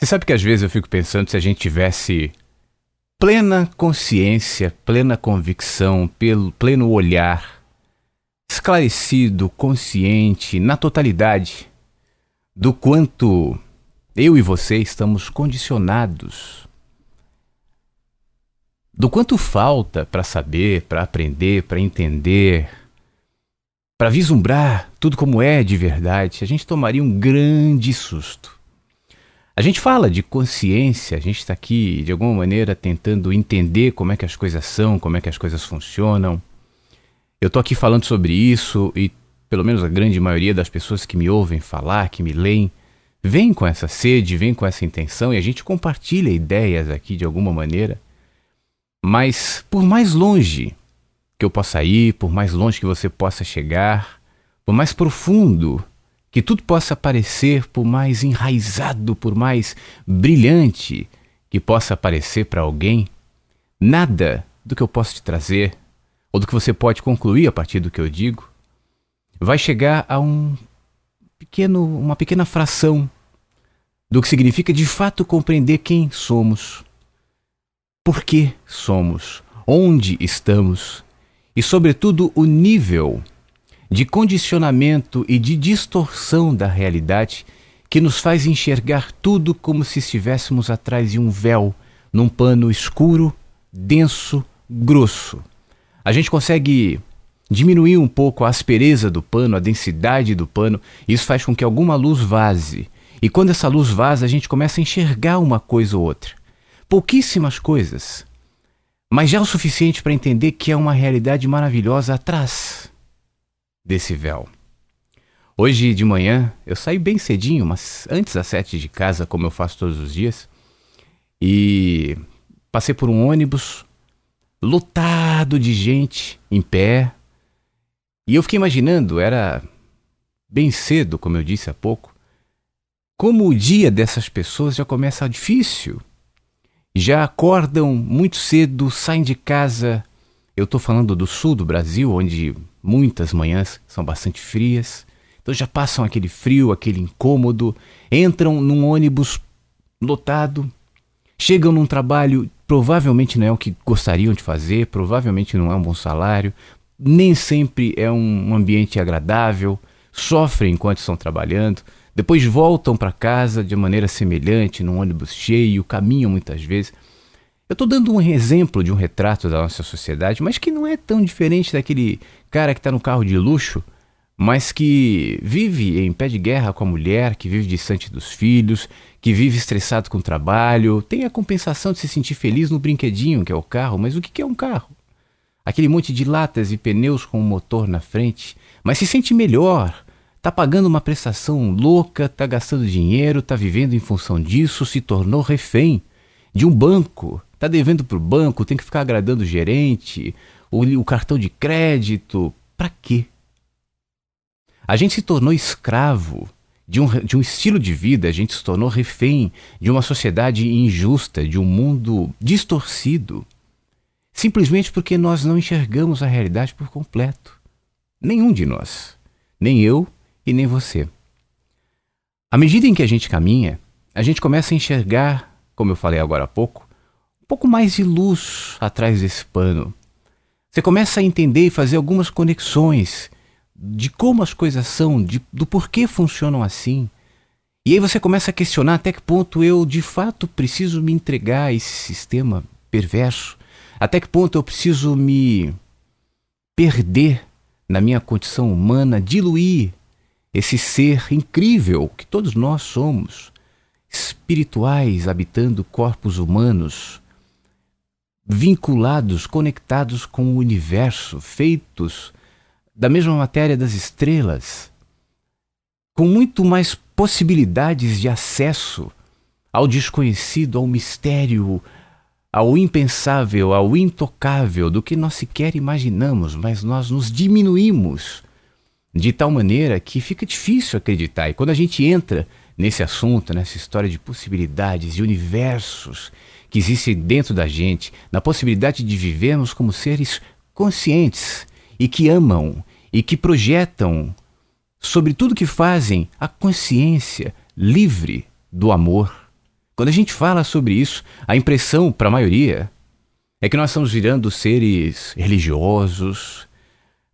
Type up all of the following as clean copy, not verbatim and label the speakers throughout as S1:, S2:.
S1: Você sabe que às vezes eu fico pensando se a gente tivesse plena consciência, plena convicção, pleno olhar, esclarecido, consciente, na totalidade, do quanto eu e você estamos condicionados, do quanto falta para saber, para aprender, para entender, para vislumbrar tudo como é de verdade, a gente tomaria um grande susto. A gente fala de consciência, a gente está aqui de alguma maneira tentando entender como é que as coisas são, como é que as coisas funcionam. Eu estou aqui falando sobre isso e pelo menos a grande maioria das pessoas que me ouvem falar, que me leem, vem com essa sede, vem com essa intenção e a gente compartilha ideias aqui de alguma maneira. Mas por mais longe que eu possa ir, por mais longe que você possa chegar, por mais profundo que tudo possa parecer, por mais enraizado, por mais brilhante que possa parecer para alguém, nada do que eu posso te trazer, ou do que você pode concluir a partir do que eu digo, vai chegar a uma pequena fração do que significa de fato compreender quem somos, por que somos, onde estamos e, sobretudo, o nível de condicionamento e de distorção da realidade que nos faz enxergar tudo como se estivéssemos atrás de um véu, num pano escuro, denso, grosso. A gente consegue diminuir um pouco a aspereza do pano, a densidade do pano, e isso faz com que alguma luz vaze. E quando essa luz vaza, a gente começa a enxergar uma coisa ou outra. Pouquíssimas coisas, mas já o suficiente para entender que é uma realidade maravilhosa atrás desse véu. Hoje de manhã eu saí bem cedinho, mas antes das 7 de casa, como eu faço todos os dias, e passei por um ônibus lotado de gente em pé, e eu fiquei imaginando, era bem cedo, como eu disse há pouco, como o dia dessas pessoas já começa difícil. Já acordam muito cedo, saem de casa. Eu estou falando do sul do Brasil, onde muitas manhãs são bastante frias. Então já passam aquele frio, aquele incômodo, entram num ônibus lotado, chegam num trabalho, provavelmente não é o que gostariam de fazer, provavelmente não é um bom salário, nem sempre é um ambiente agradável, sofrem enquanto estão trabalhando, depois voltam para casa de maneira semelhante, num ônibus cheio, caminham muitas vezes. Eu estou dando um exemplo de um retrato da nossa sociedade, mas que não é tão diferente daquele cara que está no carro de luxo, mas que vive em pé de guerra com a mulher, que vive distante dos filhos, que vive estressado com o trabalho, tem a compensação de se sentir feliz no brinquedinho que é o carro, mas o que é um carro? Aquele monte de latas e pneus com um motor na frente, mas se sente melhor. Está pagando uma prestação louca, está gastando dinheiro, está vivendo em função disso, se tornou refém de um banco, está devendo para o banco, tem que ficar agradando o gerente, o cartão de crédito. Para quê? A gente se tornou escravo de um estilo de vida, a gente se tornou refém de uma sociedade injusta, de um mundo distorcido, simplesmente porque nós não enxergamos a realidade por completo. Nenhum de nós, nem eu, e nem você. À medida em que a gente caminha, a gente começa a enxergar, como eu falei agora há pouco, um pouco mais de luz atrás desse pano. Você começa a entender e fazer algumas conexões de como as coisas são, do porquê funcionam assim. E aí você começa a questionar até que ponto eu, de fato, preciso me entregar a esse sistema perverso. Até que ponto eu preciso me perder na minha condição humana, diluir esse ser incrível que todos nós somos, espirituais, habitando corpos humanos, vinculados, conectados com o universo, feitos da mesma matéria das estrelas, com muito mais possibilidades de acesso ao desconhecido, ao mistério, ao impensável, ao intocável, do que nós sequer imaginamos, mas nós nos diminuímos de tal maneira que fica difícil acreditar. E quando a gente entra nesse assunto, nessa história de possibilidades, de universos que existem dentro da gente, na possibilidade de vivermos como seres conscientes e que amam e que projetam sobre tudo que fazem a consciência livre do amor, Quando a gente fala sobre isso, a impressão para a maioria é que nós estamos virando seres religiosos,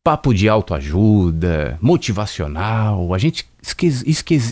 S1: papo de autoajuda, motivacional. A gente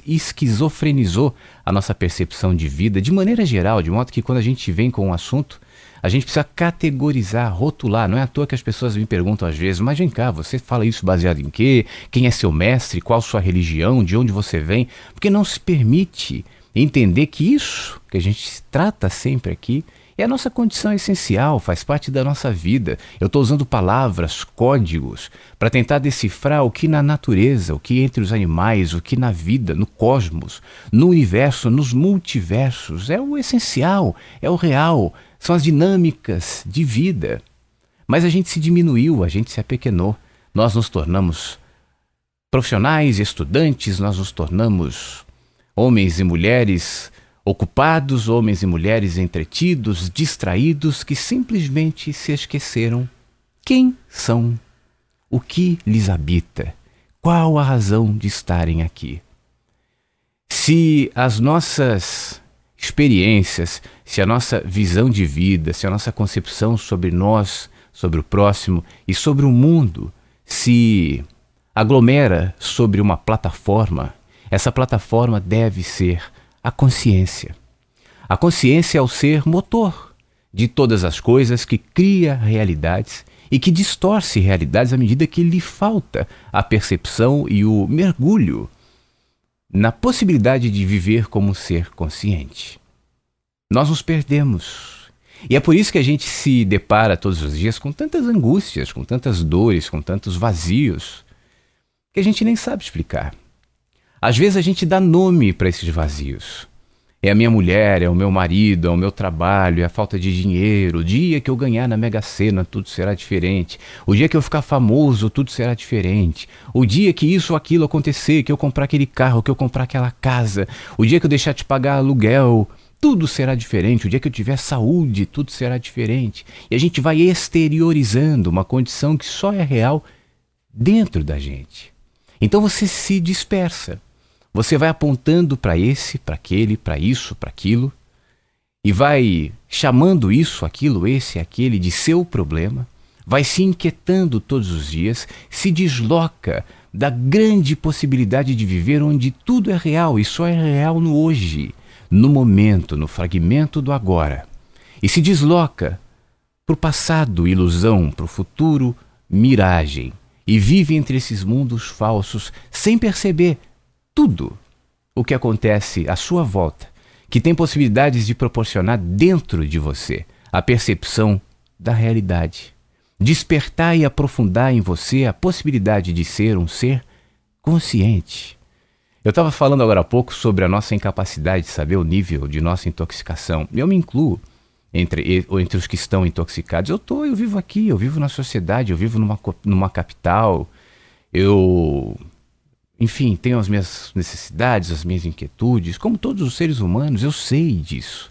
S1: esquizofrenizou a nossa percepção de vida de maneira geral, de modo que quando a gente vem com um assunto, a gente precisa categorizar, rotular. Não é à toa que as pessoas me perguntam às vezes, mas vem cá, você fala isso baseado em quê? Quem é seu mestre? Qual sua religião? De onde você vem? Porque não se permite entender que isso que a gente trata sempre aqui é a nossa condição essencial, faz parte da nossa vida. Eu estou usando palavras, códigos, para tentar decifrar o que na natureza, o que entre os animais, o que na vida, no cosmos, no universo, nos multiversos. É o essencial, é o real, são as dinâmicas de vida. Mas a gente se diminuiu, a gente se apequenou. Nós nos tornamos profissionais, estudantes, nós nos tornamos homens e mulheres ocupados, homens e mulheres entretidos, distraídos, que simplesmente se esqueceram quem são, o que lhes habita, qual a razão de estarem aqui. Se as nossas experiências, se a nossa visão de vida, se a nossa concepção sobre nós, sobre o próximo e sobre o mundo se aglomera sobre uma plataforma, essa plataforma deve ser a consciência. A consciência é o ser motor de todas as coisas, que cria realidades e que distorce realidades à medida que lhe falta a percepção e o mergulho na possibilidade de viver como um ser consciente. Nós nos perdemos. E é por isso que a gente se depara todos os dias com tantas angústias, com tantas dores, com tantos vazios, que a gente nem sabe explicar. Às vezes a gente dá nome para esses vazios. É a minha mulher, é o meu marido, é o meu trabalho, é a falta de dinheiro. O dia que eu ganhar na Mega Sena, tudo será diferente. O dia que eu ficar famoso, tudo será diferente. O dia que isso ou aquilo acontecer, que eu comprar aquele carro, que eu comprar aquela casa. O dia que eu deixar de pagar aluguel, tudo será diferente. O dia que eu tiver saúde, tudo será diferente. E a gente vai exteriorizando uma condição que só é real dentro da gente. Então você se dispersa. Você vai apontando para esse, para aquele, para isso, para aquilo, e vai chamando isso, aquilo, esse, aquele de seu problema, vai se inquietando todos os dias, se desloca da grande possibilidade de viver onde tudo é real e só é real no hoje, no momento, no fragmento do agora, e se desloca para o passado, ilusão, para o futuro, miragem, e vive entre esses mundos falsos sem perceber tudo o que acontece à sua volta, que tem possibilidades de proporcionar dentro de você a percepção da realidade, despertar e aprofundar em você a possibilidade de ser um ser consciente. Eu estava falando agora há pouco sobre a nossa incapacidade de saber o nível de nossa intoxicação. Eu me incluo entre os que estão intoxicados. Eu vivo aqui, eu vivo na sociedade, eu vivo numa capital, enfim, tenho as minhas necessidades, as minhas inquietudes, como todos os seres humanos, eu sei disso.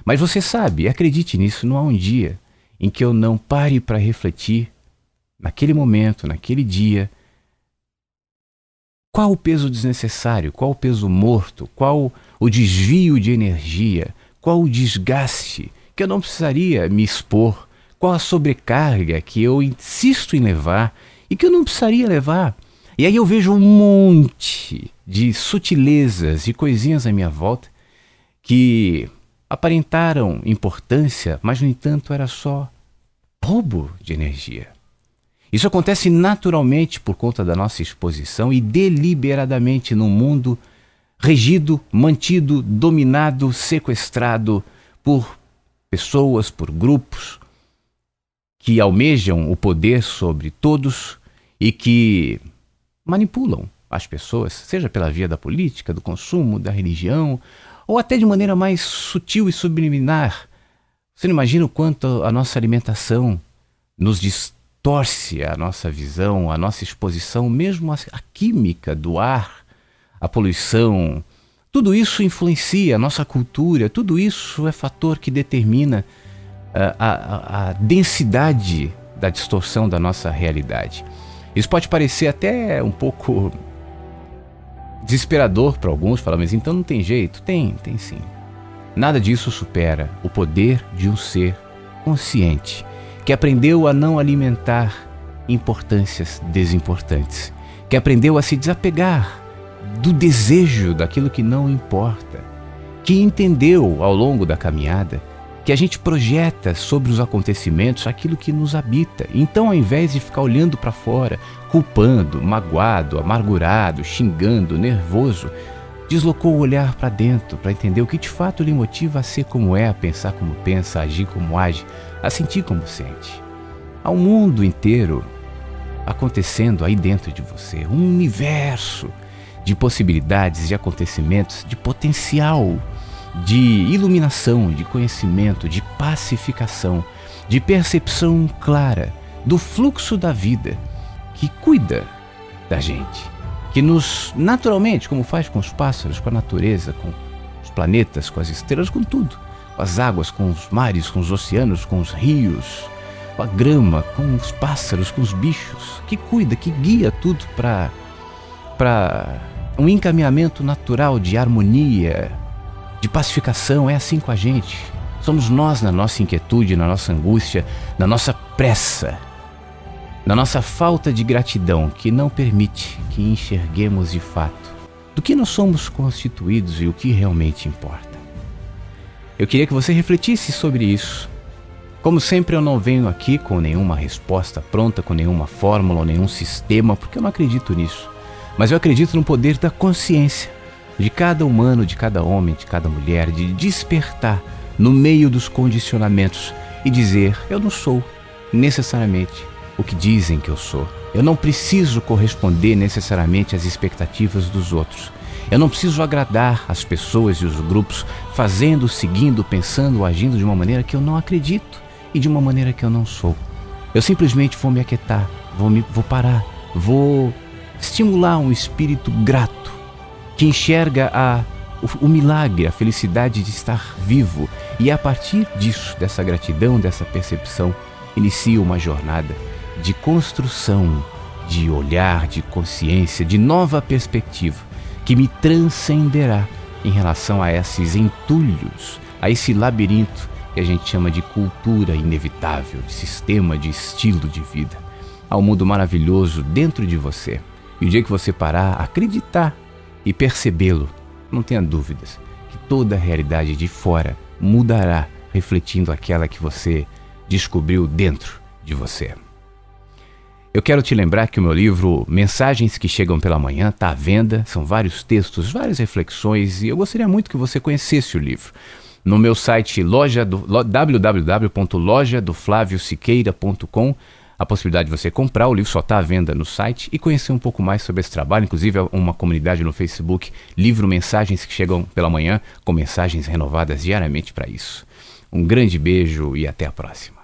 S1: Mas você sabe, acredite nisso, não há um dia em que eu não pare para refletir, naquele momento, naquele dia, qual o peso desnecessário, qual o peso morto, qual o desvio de energia, qual o desgaste que eu não precisaria me expor, qual a sobrecarga que eu insisto em levar e que eu não precisaria levar. E aí eu vejo um monte de sutilezas e coisinhas à minha volta que aparentaram importância, mas no entanto era só roubo de energia. Isso acontece naturalmente por conta da nossa exposição e deliberadamente num mundo regido, mantido, dominado, sequestrado por pessoas, por grupos que almejam o poder sobre todos e que manipulam as pessoas, seja pela via da política, do consumo, da religião, ou até de maneira mais sutil e subliminar. Você não imagina o quanto a nossa alimentação nos distorce a nossa visão, a nossa exposição, mesmo a química do ar, a poluição. Tudo isso influencia a nossa cultura, tudo isso é fator que determina a densidade da distorção da nossa realidade. Isso pode parecer até um pouco desesperador para alguns, falar, mas então não tem jeito? Tem sim. Nada disso supera o poder de um ser consciente, que aprendeu a não alimentar importâncias desimportantes, que aprendeu a se desapegar do desejo daquilo que não importa, que entendeu ao longo da caminhada que a gente projeta sobre os acontecimentos aquilo que nos habita. Então, ao invés de ficar olhando para fora, culpando, magoado, amargurado, xingando, nervoso, deslocou o olhar para dentro para entender o que de fato lhe motiva a ser como é, a pensar como pensa, a agir como age, a sentir como sente. Há um mundo inteiro acontecendo aí dentro de você, um universo de possibilidades, de acontecimentos, de potencial, de iluminação, de conhecimento, de pacificação, de percepção clara do fluxo da vida que cuida da gente, que nos, naturalmente, como faz com os pássaros, com a natureza, com os planetas, com as estrelas, com tudo, com as águas, com os mares, com os oceanos, com os rios, com a grama, com os pássaros, com os bichos, que cuida, que guia tudo para um encaminhamento natural de harmonia, de pacificação. É assim com a gente. Somos nós na nossa inquietude, na nossa angústia, na nossa pressa, na nossa falta de gratidão, que não permite que enxerguemos de fato do que nós somos constituídos e o que realmente importa. Eu queria que você refletisse sobre isso. Como sempre, eu não venho aqui com nenhuma resposta pronta, com nenhuma fórmula ou nenhum sistema, porque eu não acredito nisso. Mas eu acredito no poder da consciência de cada humano, de cada homem, de cada mulher, de despertar no meio dos condicionamentos e dizer: eu não sou necessariamente o que dizem que eu sou. Eu não preciso corresponder necessariamente às expectativas dos outros. Eu não preciso agradar as pessoas e os grupos fazendo, seguindo, pensando, agindo de uma maneira que eu não acredito e de uma maneira que eu não sou. Eu simplesmente vou me aquietar, vou parar, vou estimular um espírito grato que enxerga o milagre, a felicidade de estar vivo, e a partir disso, dessa gratidão, dessa percepção, inicia uma jornada de construção, de olhar, de consciência, de nova perspectiva, que me transcenderá em relação a esses entulhos, a esse labirinto que a gente chama de cultura inevitável, de sistema, de estilo de vida. Há um mundo maravilhoso dentro de você. E o dia que você parar, acreditar e percebê-lo, não tenha dúvidas que toda a realidade de fora mudará, refletindo aquela que você descobriu dentro de você. Eu quero te lembrar que o meu livro Mensagens que Chegam pela Manhã está à venda. São vários textos, várias reflexões, e eu gostaria muito que você conhecesse o livro. No meu site www.lojadoflaviosiqueira.com, a possibilidade de você comprar o livro, só está à venda no site, e conhecer um pouco mais sobre esse trabalho. Inclusive, uma comunidade no Facebook, livro Mensagens que Chegam pela Manhã, com mensagens renovadas diariamente para isso. Um grande beijo e até a próxima.